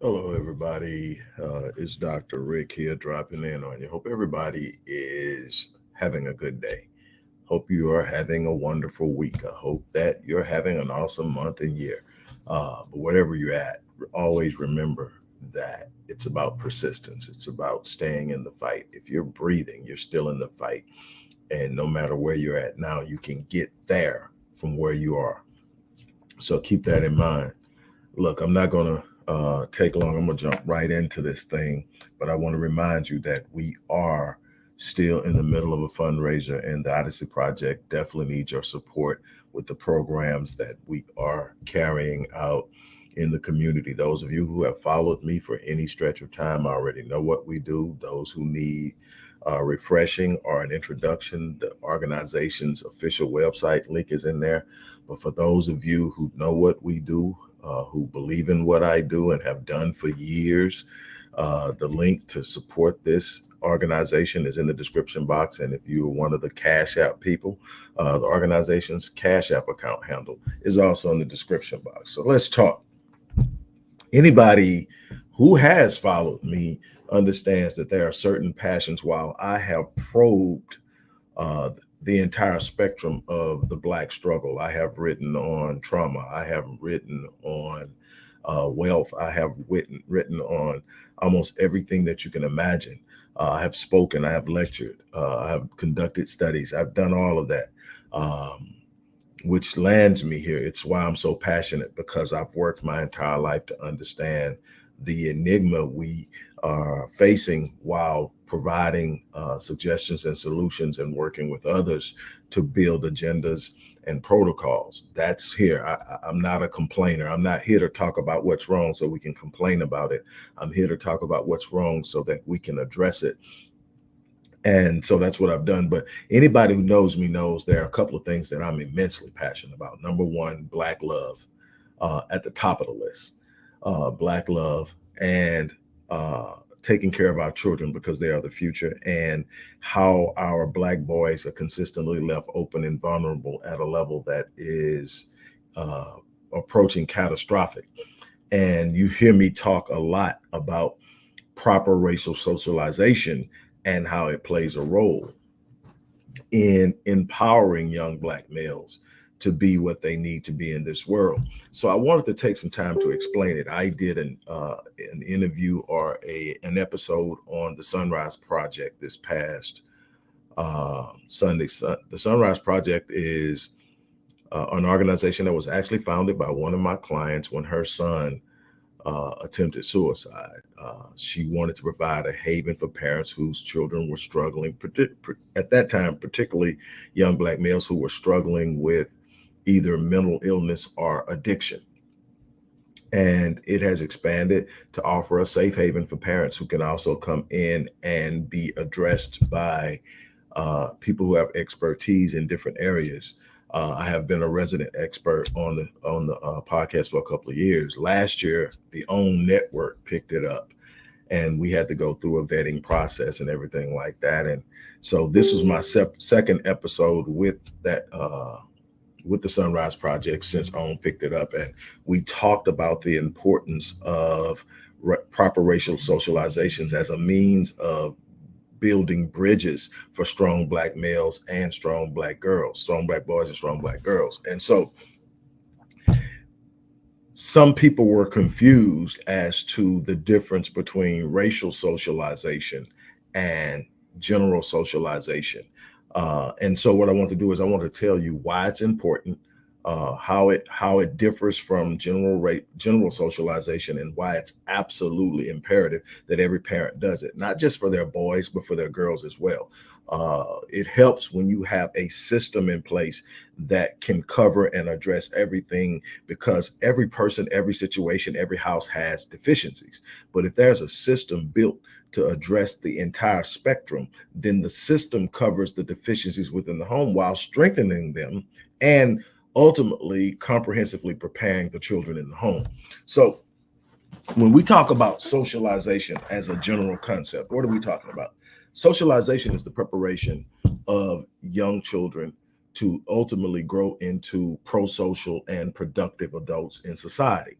Hello, everybody. It's Dr. Rick here dropping in on you. Hope everybody is having a good day. Hope you are having a wonderful week. I hope that you're having an awesome month and year. But whatever you're at, always remember that it's about persistence. It's about staying in the fight. If you're breathing, you're still in the fight. And no matter where you're at now, you can get there from where you are. So keep that in mind. Look, I'm not going to take long. I'm going to jump right into this thing, but I want to remind you that we are still in the middle of a fundraiser, and the Odyssey Project definitely needs your support with the programs that we are carrying out in the community. Those of you who have followed me for any stretch of time already know what we do. Those who need refreshing or an introduction, the organization's official website link is in there. But for those of you who know what we do, who believe in what I do and have done for years, the link to support this organization is in the description box. And if you're one of the Cash App people, the organization's Cash App account handle is also in the description box. So let's talk. Anybody who has followed me understands that there are certain passions. While I have probed uh, the entire spectrum of the Black struggle, I have written on trauma, I have written on wealth, I have written on almost everything that you can imagine. I have spoken, I have lectured, I have conducted studies, I've done all of that. Which lands me here. It's why I'm so passionate, because I've worked my entire life to understand the enigma we are facing while providing suggestions and solutions and working with others to build agendas and protocols. That's here. I'm not a complainer. I'm not here to talk about what's wrong so we can complain about it. I'm here to talk about what's wrong so that we can address it. And so that's what I've done. But anybody who knows me knows there are a couple of things that I'm immensely passionate about. Number one, Black love, at the top of the list. Black love and uh, taking care of our children because they are the future, and how our Black boys are consistently left open and vulnerable at a level that is uh, approaching catastrophic. And you hear me talk a lot about proper racial socialization and how it plays a role in empowering young Black males to be what they need to be in this world. So I wanted to take some time to explain it. I did an interview or an episode on the Sunrise Project this past Sunday. The Sunrise Project is an organization that was actually founded by one of my clients when her son attempted suicide. She wanted to provide a haven for parents whose children were struggling, at that time, particularly young Black males who were struggling with either mental illness or addiction. And it has expanded to offer a safe haven for parents who can also come in and be addressed by people who have expertise in different areas. I have been a resident expert on the podcast for a couple of years. Last year, the OWN network picked it up, and we had to go through a vetting process and everything like that. And so this was my second episode with the Sunrise Project since OWN picked it up, and we talked about the importance of proper racial socializations as a means of building bridges for strong Black males and strong Black girls, strong Black boys and strong Black girls. And so some people were confused as to the difference between racial socialization and general socialization. And so what I want to do is I want to tell you why it's important, how it differs from general socialization, and why it's absolutely imperative that every parent does it, not just for their boys but for their girls as well. It helps when you have a system in place that can cover and address everything, because every person, every situation, every house has deficiencies. But if there's a system built to address the entire spectrum, then the system covers the deficiencies within the home while strengthening them and ultimately comprehensively preparing the children in the home. So when we talk about socialization as a general concept, what are we talking about? Socialization is the preparation of young children to ultimately grow into pro social and productive adults in society.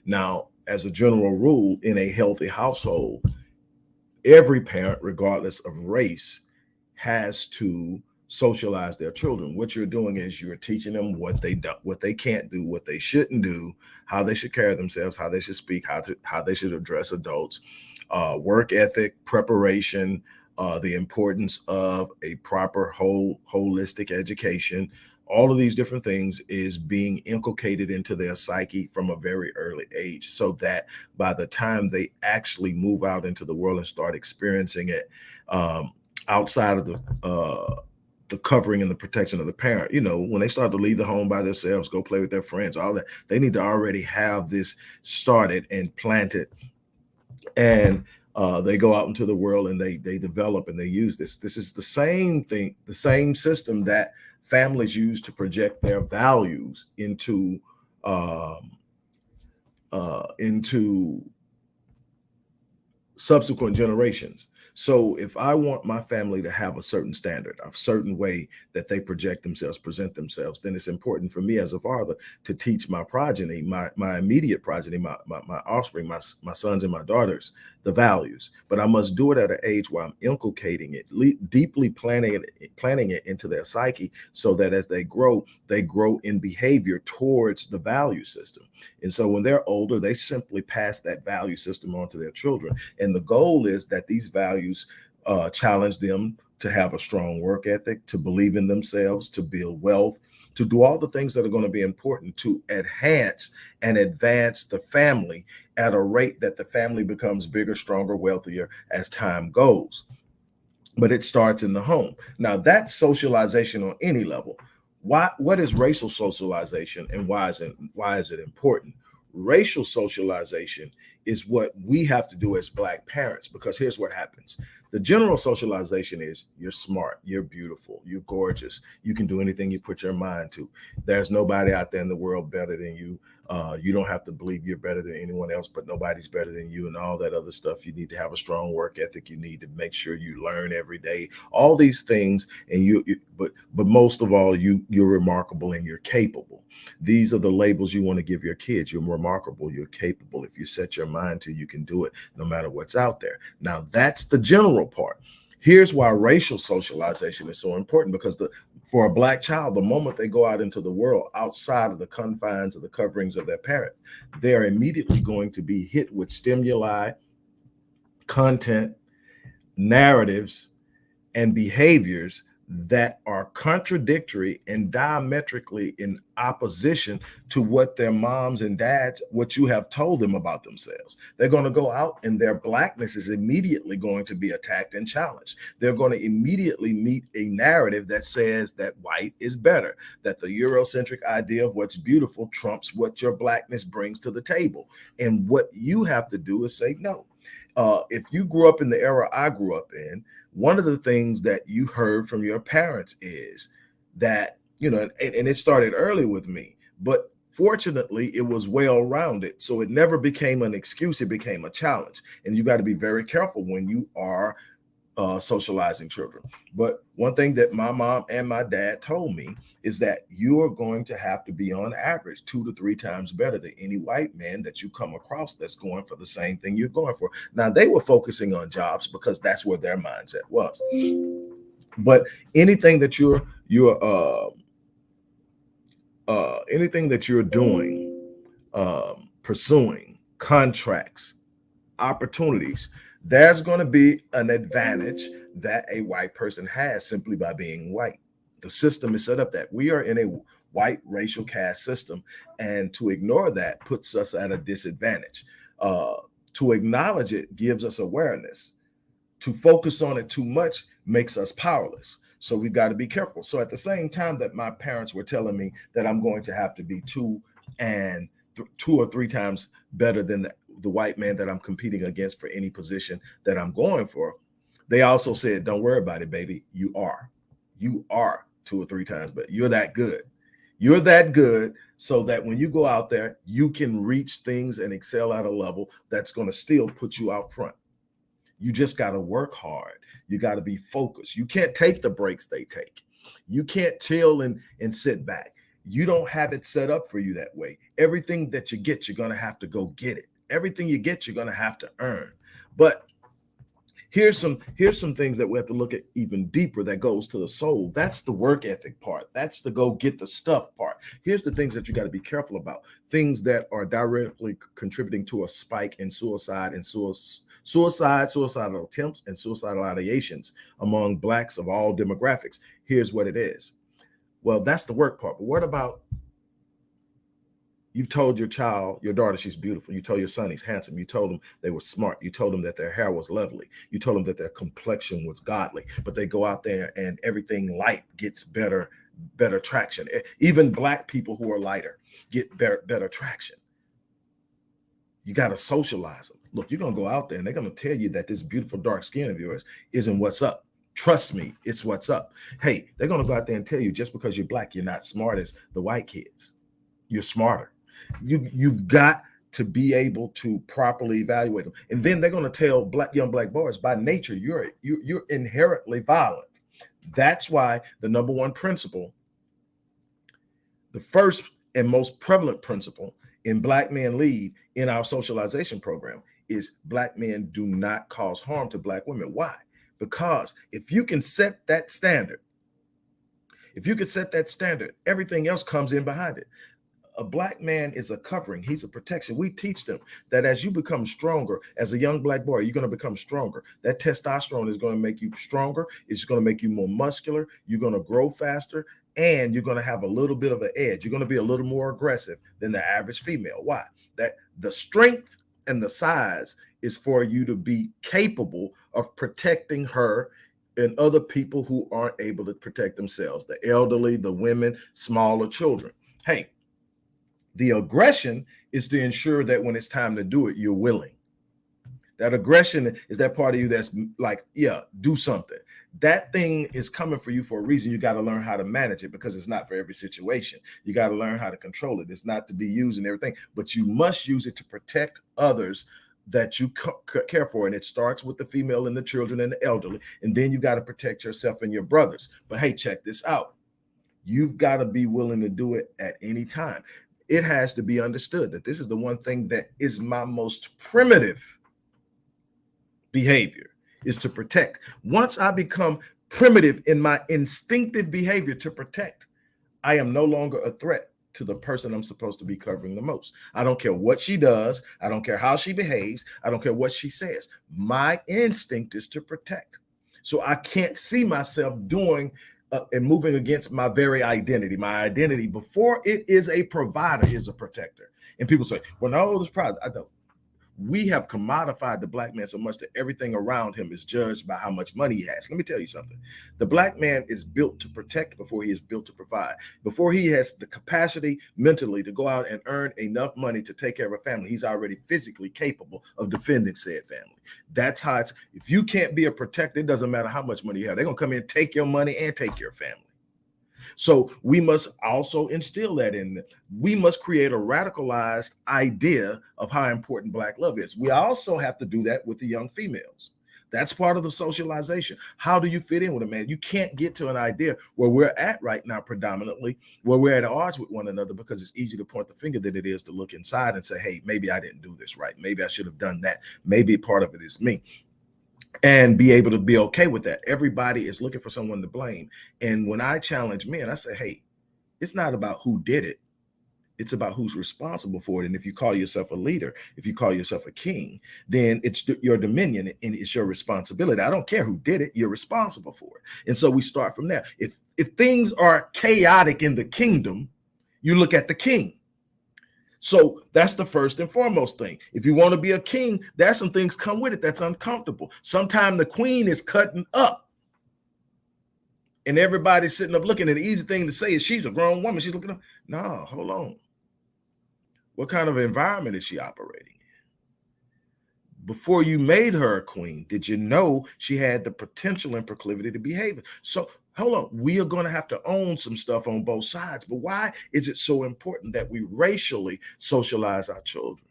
Now, as a general rule, in a healthy household, every parent, regardless of race, has to socialize their children. What you're doing is you're teaching them what they do, what they can't do, what they shouldn't do, how they should carry themselves, how they should speak, how they should address adults, work ethic, preparation, the importance of a proper holistic education. All of these different things is being inculcated into their psyche from a very early age, so that by the time they actually move out into the world and start experiencing it, um, outside of the covering and the protection of the parent, when they start to leave the home by themselves, go play with their friends, all that, they need to already have this started and planted, and they go out into the world and they develop and they use this. This is the same thing, the same system that families use to project their values um, into subsequent generations. So if I want my family to have a certain standard, a certain way that they project themselves, present themselves, then it's important for me as a father to teach my progeny, my immediate progeny, my offspring, my sons and my daughters, the values. But I must do it at an age where I'm inculcating it, deeply planning it into their psyche, so that as they grow in behavior towards the value system. And so when they're older, they simply pass that value system on to their children. And the goal is that these values challenge them to have a strong work ethic, to believe in themselves, to build wealth, to do all the things that are going to be important to enhance and advance the family at a rate that the family becomes bigger, stronger, wealthier as time goes. But it starts in the home. Now, that's socialization on any level. What is racial socialization, and why is it important? Racial socialization is what we have to do as Black parents, because here's what happens. The general socialization is you're smart, you're beautiful, you're gorgeous, you can do anything you put your mind to. There's nobody out there in the world better than you. You don't have to believe you're better than anyone else, but nobody's better than you, and all that other stuff. You need to have a strong work ethic. You need to make sure you learn every day. All these things, and but most of all, you're remarkable and you're capable. These are the labels you want to give your kids. You're remarkable, you're capable. If you set your mind to, you can do it no matter what's out there. Now, that's the general part. Here's why racial socialization is so important, because for a Black child, the moment they go out into the world outside of the confines of the coverings of their parent, they're immediately going to be hit with stimuli, content, narratives, and behaviors that are contradictory and diametrically in opposition to what their moms and dads, what you have told them about themselves. They're going to go out and their Blackness is immediately going to be attacked and challenged. They're going to immediately meet a narrative that says that white is better, that the Eurocentric idea of what's beautiful trumps what your Blackness brings to the table. And what you have to do is say no. If you grew up in the era I grew up in, one of the things that you heard from your parents is that, and it started early with me, but fortunately it was well rounded. So it never became an excuse, it became a challenge. And you got to be very careful when you are socializing children. But one thing that my mom and my dad told me is that you're going to have to be on average 2 to 3 times better than any white man that you come across that's going for the same thing you're going for. Now, they were focusing on jobs because that's where their mindset was. But anything that anything that you're doing, pursuing, contracts, opportunities, there's going to be an advantage that a white person has simply by being white. The system is set up that we are in a white racial caste system, and to ignore that puts us at a disadvantage. To acknowledge it gives us awareness. To focus on it too much makes us powerless. So we got to be careful. So at the same time that my parents were telling me that I'm going to have to be 2 or 3 times better than the white man that I'm competing against for any position that I'm going for, they also said, don't worry about it, baby. You are 2 or 3 times better. You're that good. You're that good, so that when you go out there, you can reach things and excel at a level that's going to still put you out front. You just got to work hard. You got to be focused. You can't take the breaks they take. You can't chill and sit back. You don't have it set up for you that way. Everything that you get, you're going to have to go get it. Everything you get, you're going to have to earn. But here's some things that we have to look at even deeper that goes to the soul. That's the work ethic part. That's the go get the stuff part. Here's the things that you got to be careful about. Things that are directly contributing to a spike in suicide and suicidal attempts, and suicidal ideations among blacks of all demographics. Here's what it is. Well, that's the work part. But what about you've told your daughter, she's beautiful. You told your son he's handsome. You told them they were smart. You told them that their hair was lovely. You told them that their complexion was godly. But they go out there and everything light gets better traction. Even black people who are lighter get better traction. You got to socialize them. Look, you're going to go out there and they're going to tell you that this beautiful dark skin of yours isn't what's up. Trust me, it's what's up. Hey, they're going to go out there and tell you just because you're black, you're not smart as the white kids. You're smarter. You've got to be able to properly evaluate them. And then they're going to tell young black boys, by nature, you're inherently violent. That's why the number one principle, the first and most prevalent principle in Black Men Lead in our socialization program is black men do not cause harm to black women. Why? Because if you can set that standard, everything else comes in behind it. A black man is a covering. He's a protection. We teach them that as you become stronger, as a young black boy, you're going to become stronger. That testosterone is going to make you stronger. It's going to make you more muscular. You're going to grow faster, and you're going to have a little bit of an edge. You're going to be a little more aggressive than the average female. Why? That the strength and the size is for you to be capable of protecting her and other people who aren't able to protect themselves, the elderly, the women, smaller children. Hey, the aggression is to ensure that when it's time to do it, you're willing. That aggression is that part of you that's like, yeah, do something. That thing is coming for you for a reason. You got to learn how to manage it because it's not for every situation. You got to learn how to control it. It's not to be used and everything, but you must use it to protect others that you care for. And it starts with the female and the children and the elderly. And then you got to protect yourself and your brothers. But hey, check this out. You've got to be willing to do it at any time. It has to be understood that this is the one thing that is my most primitive behavior, is to protect. Once I become primitive in my instinctive behavior to protect, I am no longer a threat to the person I'm supposed to be covering the most. I don't care what she does. I don't care how she behaves. I don't care what she says. My instinct is to protect. So I can't see myself doing and moving against my very identity. My identity, before it is a provider, is a protector. And people say, well, no, this pride. I don't. We have commodified the black man so much that everything around him is judged by how much money he has. Let me tell you something. The black man is built to protect before he is built to provide. Before he has the capacity mentally to go out and earn enough money to take care of a family, he's already physically capable of defending said family. That's how it's, if you can't be a protector, it doesn't matter how much money you have. They're going to come in, take your money and take your family. So we must also instill that in them. We must create a radicalized idea of how important black love is. We also have to do that with the young females. That's part of the socialization. How do you fit in with a man? You can't get to an idea where we're at right now, predominantly, where we're at odds with one another, because it's easy to point the finger than it is to look inside and say, hey, maybe I didn't do this right. Maybe I should have done that. Maybe part of it is me. And be able to be okay with that. Everybody is looking for someone to blame. And when I challenge men, I say, hey, it's not about who did it. It's about who's responsible for it. And if you call yourself a leader, if you call yourself a king, then it's your dominion and it's your responsibility. I don't care who did it. You're responsible for it. And so we start from there. If things are chaotic in the kingdom, you look at the king. So that's the first and foremost thing. If you want to be a king, there's some things come with it that's uncomfortable. Sometimes the queen is cutting up and everybody's sitting up looking, and the easy thing to say is she's a grown woman. She's looking up. No, hold on. What kind of environment is she operating in? Before you made her a queen, did you know she had the potential and proclivity to behave? So hold on, we are going to have to own some stuff on both sides. But why is it so important that we racially socialize our children?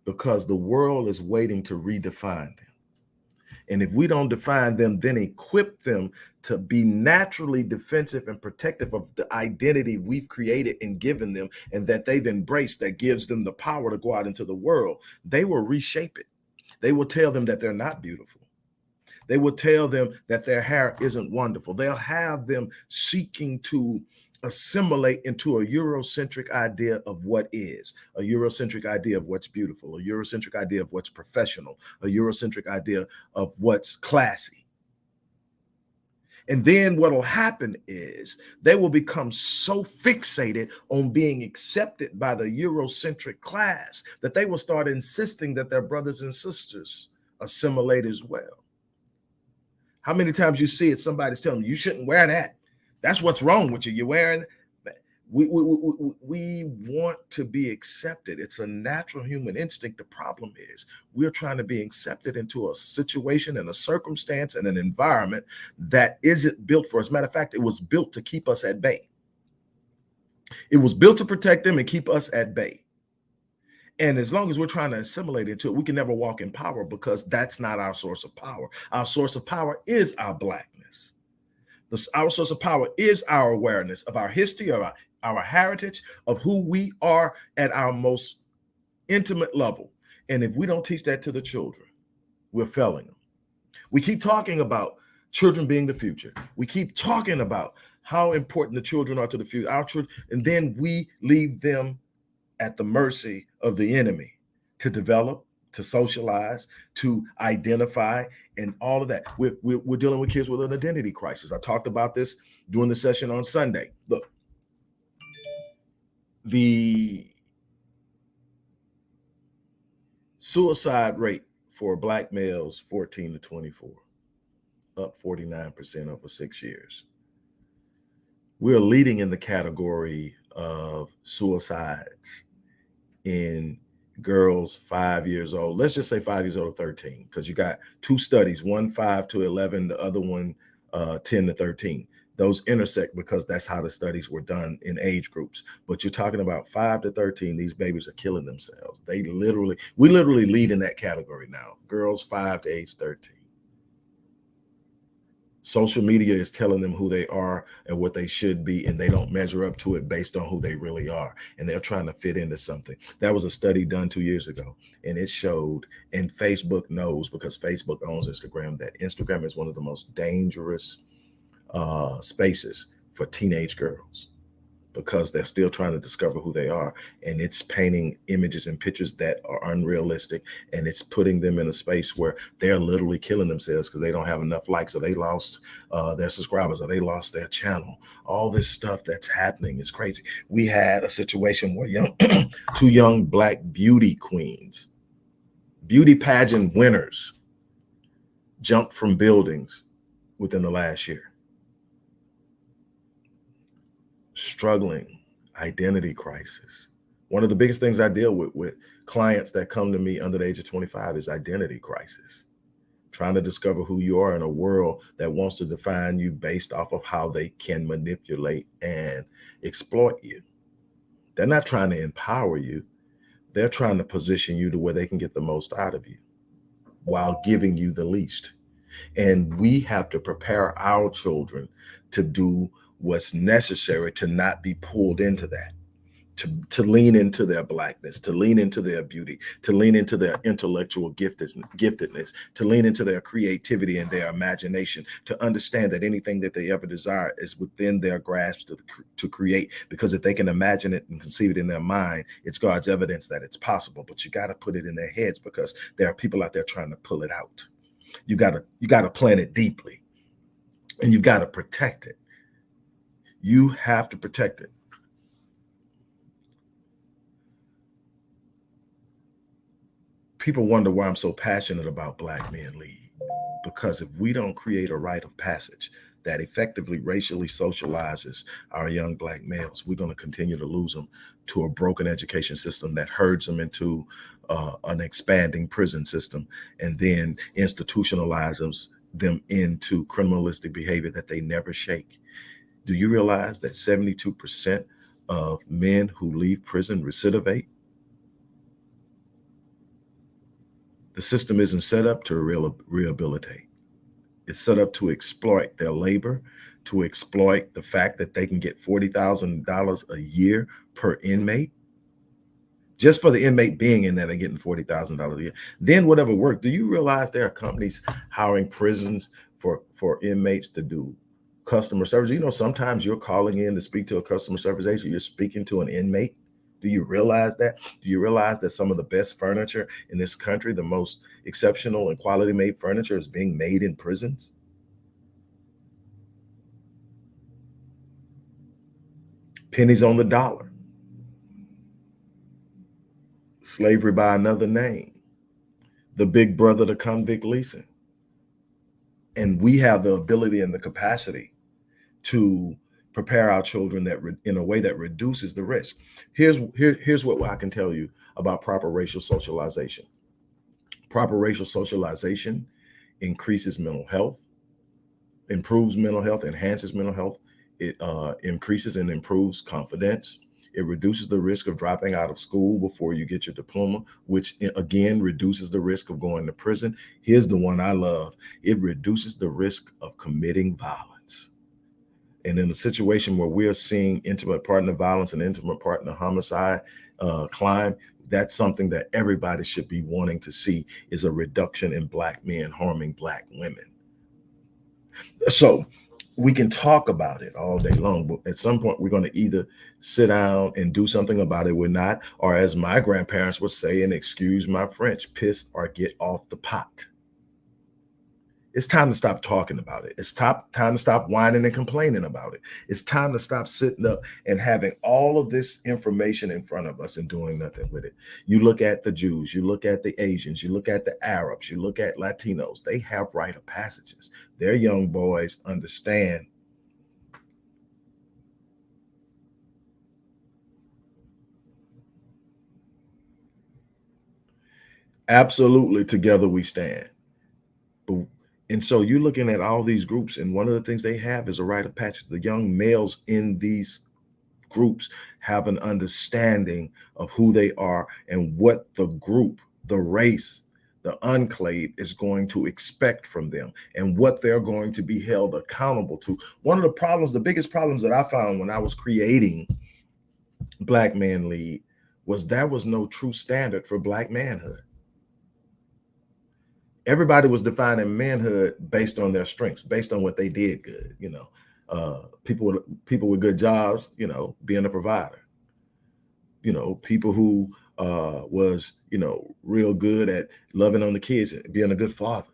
Because the world is waiting to redefine them. And if we don't define them, then equip them to be naturally defensive and protective of the identity we've created and given them and that they've embraced, that gives them the power to go out into the world, they will reshape it. They will tell them that they're not beautiful. They will tell them that their hair isn't wonderful. They'll have them seeking to assimilate into a Eurocentric idea of what is, a Eurocentric idea of what's beautiful, a Eurocentric idea of what's professional, a Eurocentric idea of what's classy. And then what will happen is they will become so fixated on being accepted by the Eurocentric class that they will start insisting that their brothers and sisters assimilate as well. How many times you see it, somebody's telling you, you shouldn't wear that. That's what's wrong with you. You're wearing. We want to be accepted. It's a natural human instinct. The problem is we're trying to be accepted into a situation and a circumstance and an environment that isn't built for us. Matter of fact, it was built to keep us at bay. It was built to protect them and keep us at bay. And as long as we're trying to assimilate into it, we can never walk in power because that's not our source of power. Our source of power is our Blackness. Our source of power is our awareness of our history, of our heritage, of who we are at our most intimate level. And if we don't teach that to the children, we're failing them. We keep talking about children being the future. We keep talking about how important the children are to the future, our children, and then we leave them at the mercy of the enemy to develop, to socialize, to identify, and all of that. We're dealing with kids with an identity crisis. I talked about this during the session on Sunday. Look, the suicide rate for Black males 14 to 24, up 49% over 6 years. We're leading in the category of suicides in girls 5 years old. Let's just say 5 years old to 13, because you got two studies, one 5 to 11, the other one 10 to 13. Those intersect because that's how the studies were done in age groups. But you're talking about 5 to 13, these babies are killing themselves. We literally lead in that category now. Girls 5 to age 13. Social media is telling them who they are and what they should be, and they don't measure up to it based on who they really are. And they're trying to fit into something. That was a study done 2 years ago, and it showed, and Facebook knows because Facebook owns Instagram, that Instagram is one of the most dangerous spaces for teenage girls because they're still trying to discover who they are. And it's painting images and pictures that are unrealistic. And it's putting them in a space where they're literally killing themselves because they don't have enough likes, or they lost their subscribers, or they lost their channel. All this stuff that's happening is crazy. We had a situation where two young Black beauty queens, beauty pageant winners, jumped from buildings within the last year. Struggling, identity crisis. One of the biggest things I deal with clients that come to me under the age of 25 is identity crisis. Trying to discover who you are in a world that wants to define you based off of how they can manipulate and exploit you. They're not trying to empower you. They're trying to position you to where they can get the most out of you while giving you the least. And we have to prepare our children to do what's necessary to not be pulled into that, to lean into their Blackness, to lean into their beauty, to lean into their intellectual giftedness, to lean into their creativity and their imagination, to understand that anything that they ever desire is within their grasp to create. Because if they can imagine it and conceive it in their mind, it's God's evidence that it's possible. But you got to put it in their heads because there are people out there trying to pull it out. You got to plant it deeply, and you've got to protect it. You have to protect it. People wonder why I'm so passionate about Black Men Lead, because if we don't create a rite of passage that effectively racially socializes our young Black males, we're going to continue to lose them to a broken education system that herds them into an expanding prison system and then institutionalizes them into criminalistic behavior that they never shake. Do you realize that 72% of men who leave prison recidivate? The system isn't set up to rehabilitate. It's set up to exploit their labor, to exploit the fact that they can get $40,000 a year per inmate, just for the inmate being in there and getting $40,000 a year. Then whatever work. Do you realize there are companies hiring prisons for inmates to do customer service? You know, sometimes you're calling in to speak to a customer service agent, you're speaking to an inmate. Do you realize that? Do you realize that some of the best furniture in this country, the most exceptional and quality made furniture, is being made in prisons? Pennies on the dollar. Slavery by another name. The big brother to convict leasing. And we have the ability and the capacity to prepare our children in a way that reduces the risk. Here's what I can tell you about proper racial socialization. Proper racial socialization increases mental health, improves mental health, enhances mental health. It increases and improves confidence. It reduces the risk of dropping out of school before you get your diploma, which again reduces the risk of going to prison. Here's the one I love. It reduces the risk of committing violence. And in a situation where we're seeing intimate partner violence and intimate partner homicide climb, that's something that everybody should be wanting to see, is a reduction in Black men harming Black women. So we can talk about it all day long, but at some point we're going to either sit down and do something about it. We're not, or as my grandparents would say, and excuse my French, piss or get off the pot. It's time to stop talking about it. It's time to stop whining and complaining about it. It's time to stop sitting up and having all of this information in front of us and doing nothing with it. You look at the Jews, you look at the Asians, you look at the Arabs, you look at Latinos. They have rite of passages. Their young boys understand. Absolutely, together we stand. But, and so you're looking at all these groups, and one of the things they have is a rite of passage. The young males in these groups have an understanding of who they are and what the group, the race, the enclave is going to expect from them and what they're going to be held accountable to. One of the problems, the biggest problems that I found when I was creating Black Man Lead, was there was no true standard for Black manhood. Everybody was defining manhood based on their strengths, based on what they did good. You know, people with good jobs, you know, being a provider. You know, people who was, you know, real good at loving on the kids, being a good father.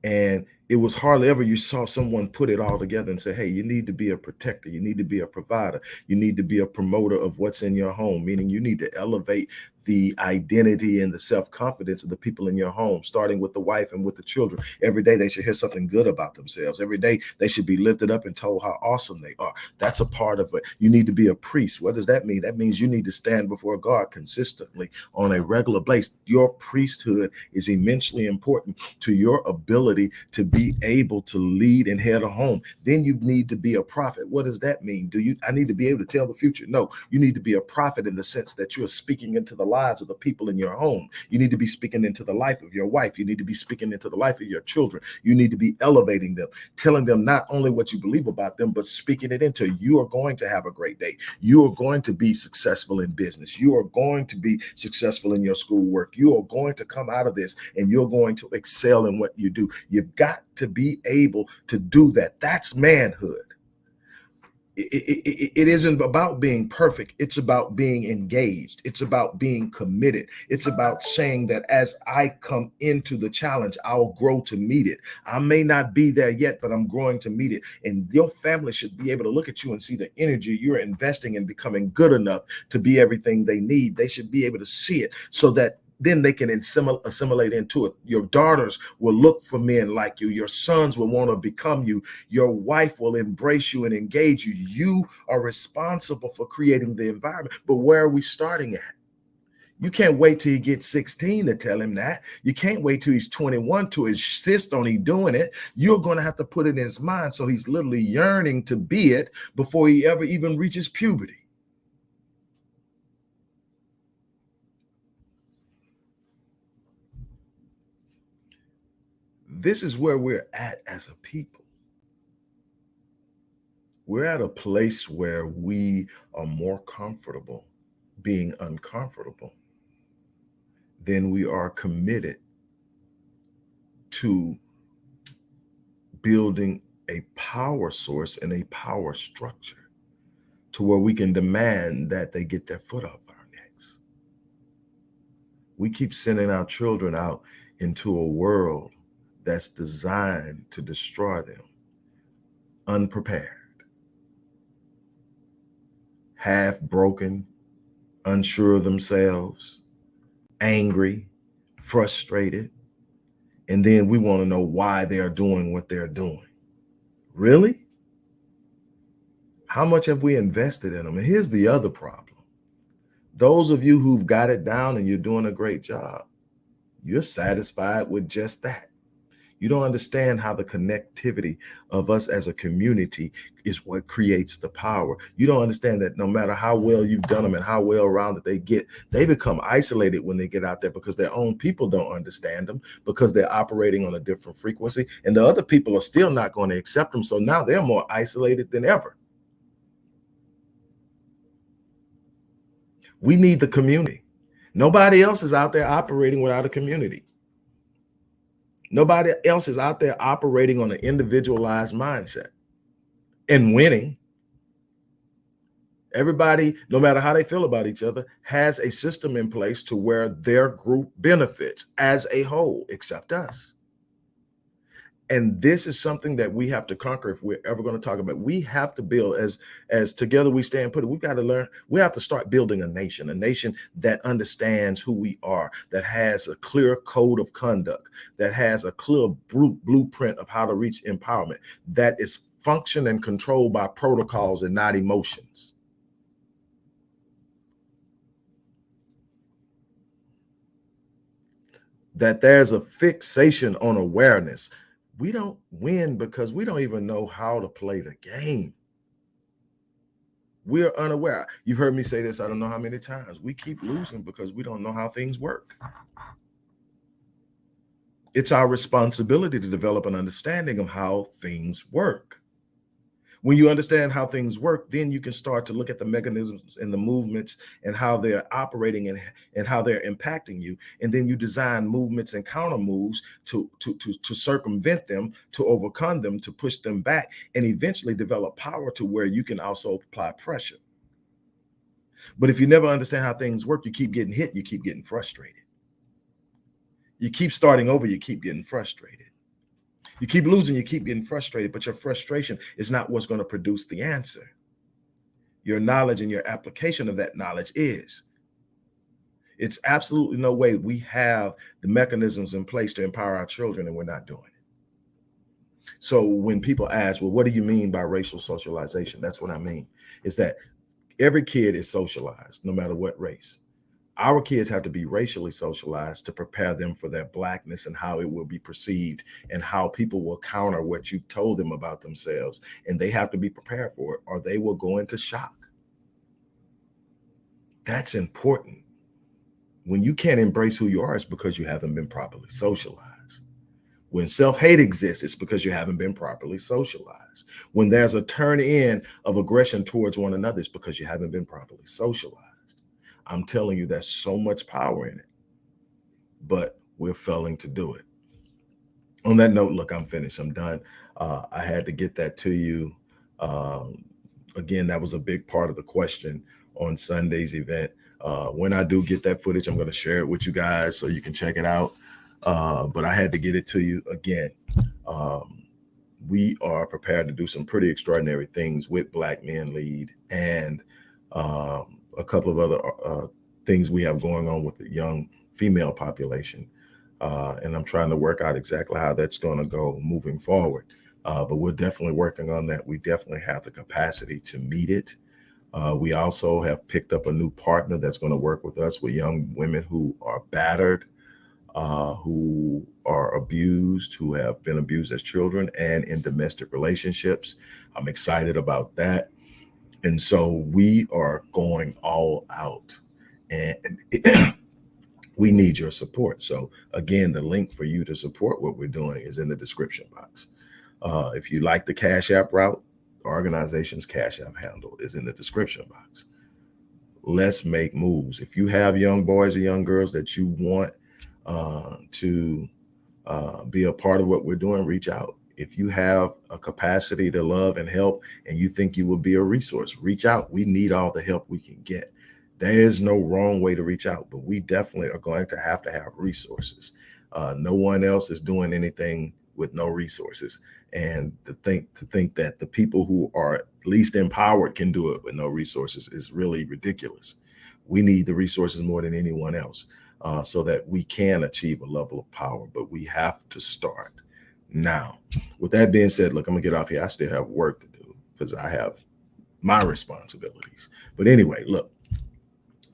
And it was hardly ever you saw someone put it all together and say, hey, you need to be a protector, you need to be a provider, you need to be a promoter of what's in your home, meaning you need to elevate the identity and the self-confidence of the people in your home, starting with the wife and with the children. Every day they should hear something good about themselves. Every day they should be lifted up and told how awesome they are. That's a part of it. You need to be a priest. What does that mean? That means you need to stand before God consistently on a regular basis. Your priesthood is immensely important to your ability to be able to lead and head a home. Then you need to be a prophet. What does that mean? I need to be able to tell the future? No, you need to be a prophet in the sense that you're speaking into the lives of the people in your home. You need to be speaking into the life of your wife. You need to be speaking into the life of your children. You need to be elevating them, telling them not only what you believe about them, but speaking it into. You are going to have a great day. You are going to be successful in business. You are going to be successful in your schoolwork. You are going to come out of this and you're going to excel in what you do. You've got to be able to do that. That's manhood. It isn't about being perfect. It's about being engaged. It's about being committed. It's about saying that as I come into the challenge, I'll grow to meet it. I may not be there yet, but I'm growing to meet it. And your family should be able to look at you and see the energy you're investing in becoming good enough to be everything they need. They should be able to see it so that then they can assimilate into it. Your daughters will look for men like you. Your sons will want to become you. Your wife will embrace you and engage you. You are responsible for creating the environment. But where are we starting at? You can't wait till he gets 16 to tell him that. You can't wait till he's 21 to insist on he doing it. You're going to have to put it in his mind so he's literally yearning to be it before he ever even reaches puberty. This is where we're at as a people. We're at a place where we are more comfortable being uncomfortable than we are committed to building a power source and a power structure to where we can demand that they get their foot off our necks. We keep sending our children out into a world that's designed to destroy them, unprepared, half broken, unsure of themselves, angry, frustrated, and then we want to know why they are doing what they're doing. Really? How much have we invested in them? And here's the other problem. Those of you who've got it down and you're doing a great job, you're satisfied with just that. You don't understand how the connectivity of us as a community is what creates the power. You don't understand that no matter how well you've done them and how well rounded they get, they become isolated when they get out there because their own people don't understand them, because they're operating on a different frequency, and the other people are still not going to accept them. So now they're more isolated than ever. We need the community. Nobody else is out there operating without a community. Nobody else is out there operating on an individualized mindset and winning. Everybody, no matter how they feel about each other, has a system in place to where their group benefits as a whole, except us. And this is something that we have to conquer if we're ever going to talk about. We have to build as together we stand put it. We've got to learn. We have to start building a nation that understands who we are, that has a clear code of conduct, that has a clear blueprint of how to reach empowerment, that is functioned and controlled by protocols and not emotions. That there's a fixation on awareness. We don't win because we don't even know how to play the game. We're unaware. You've heard me say this, I don't know how many times. We keep losing because we don't know how things work. It's our responsibility to develop an understanding of how things work. When you understand how things work, then you can start to look at the mechanisms and the movements and how they're operating and how they're impacting you. And then you design movements and counter moves to circumvent them, to overcome them, to push them back, and eventually develop power to where you can also apply pressure. But if you never understand how things work, you keep getting hit, you keep getting frustrated. You keep starting over, you keep getting frustrated. You keep losing, you keep getting frustrated, but your frustration is not what's going to produce the answer. Your knowledge and your application of that knowledge is. It's absolutely no way we have the mechanisms in place to empower our children and we're not doing it. So when people ask, well, what do you mean by racial socialization? That's what I mean. Is that every kid is socialized, no matter what race. Our kids have to be racially socialized to prepare them for their blackness and how it will be perceived and how people will counter what you told them about themselves. And they have to be prepared for it or they will go into shock. That's important. When you can't embrace who you are, it's because you haven't been properly socialized. When self-hate exists, it's because you haven't been properly socialized. When there's a turn in of aggression towards one another, it's because you haven't been properly socialized. I'm telling you, there's so much power in it, but we're failing to do it. On that note, look, I'm finished. I'm done. I had to get that to you. Again, that was a big part of the question on Sunday's event. When I do get that footage, I'm going to share it with you guys so you can check it out. But I had to get it to you again. We are prepared to do some pretty extraordinary things with Black Men Lead and a couple of other things we have going on with the young female population. And I'm trying to work out exactly how that's going to go moving forward. But we're definitely working on that. We definitely have the capacity to meet it. We also have picked up a new partner that's going to work with us with young women who are battered, who are abused, who have been abused as children and in domestic relationships. I'm excited about that. And so we are going all out. And we need your support. So again, the link for you to support what we're doing is in the description box. If you like the Cash App route, the organization's Cash App handle is in the description box. Let's make moves. If you have young boys or young girls that you want to be a part of what we're doing, reach out. If you have a capacity to love and help and you think you will be a resource, reach out. We need all the help we can get. There is no wrong way to reach out, but we definitely are going to have resources. No one else is doing anything with no resources. And to think that the people who are least empowered can do it with no resources is really ridiculous. We need the resources more than anyone else, so that we can achieve a level of power, but we have to start now. With that being said, look, I'm gonna get off here. I still have work to do because I have my responsibilities. But anyway, look,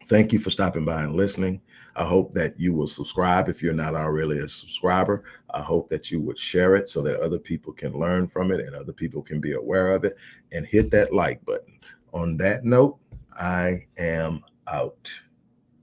thank you for stopping by and listening. I hope that you will subscribe if you're not already a subscriber. I hope that you would share it so that other people can learn from it and other people can be aware of it, and hit that like button. On that note, I am out.